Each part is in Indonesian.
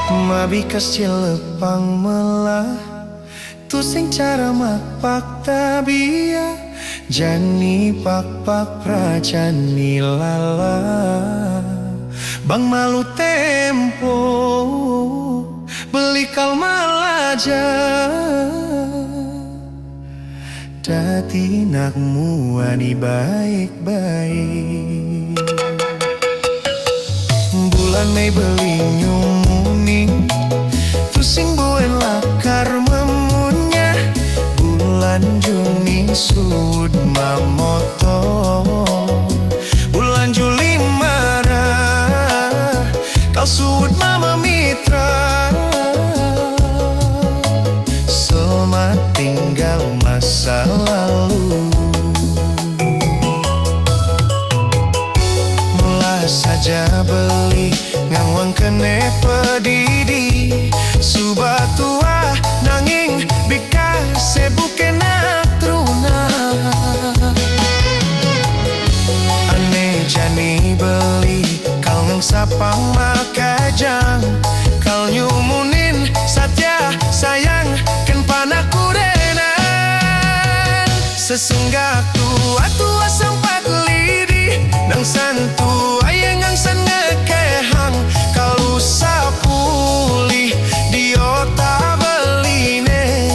Mabikas cilepang melah tu sing cara makpak tabia jani pak prajani lala bang malu tempo beli kalmalaja dati nakmu ani baik-baik bulan Mei beli nyumuning tu sing buen lakar memunya bulan Juni sud mamoto bulan Juli marah kau sud mama mitra selamat tinggal masa lalu saja beli ngawang kene pedidi subah tua nanging bika sebukena truna ane jani beli kal ngang sapang makajang kal nyumunin satya sayang ken panakurenan sesenggak tua sempat lidi nang santu san ngekehang kalau sapuli diota beline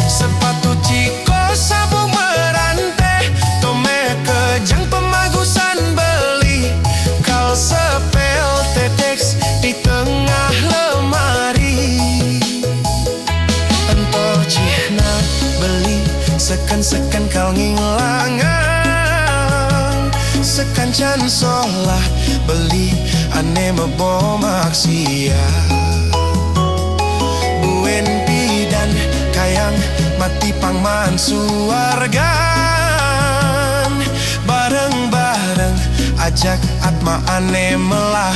sepatu ciko sabung merante tome kejang pemagusan beli kal sepel teteks di tengah lemari entah cihna beli seken kal ngilangan sekancan solah beli ane mebo maksiat buen pidan kayang mati pangman suargan bareng-bareng ajak atma ane melah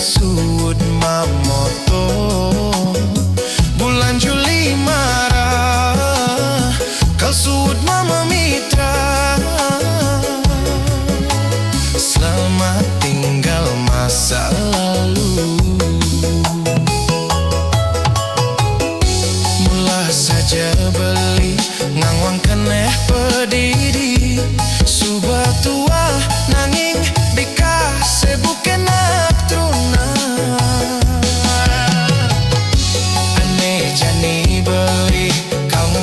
sud mamoto bulan Juli marah kau sud mama mitra selamat tinggal masa lalu mula saja beli ngawang keneh pedidi subah tua nanging bika sebuken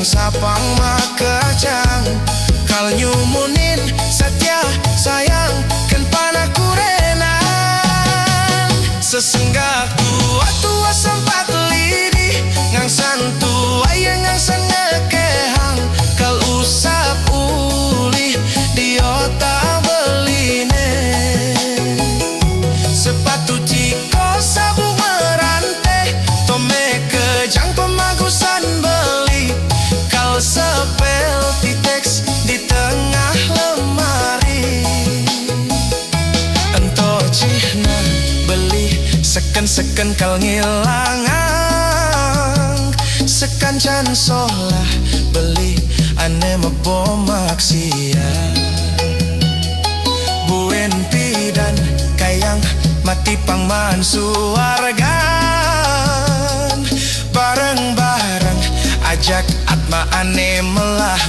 sapang makajang kal nyumunin satya sayang ken panakurenan sesenggak tua sempat lidi ngang santu ayang ngang ngekehang kal usap uli diota beline sepatu ciko sabung merante tome kejang pemagusan beli sepel titeks di tengah lemari ento cihna beli seken kal ngilangang sekancan solah beli ane mebo maksiat buen pidan kayang mati pangman suargan bareng-bareng ajak atma ane melah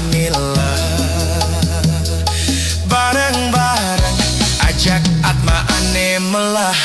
bareng-bareng ajak atma ane melah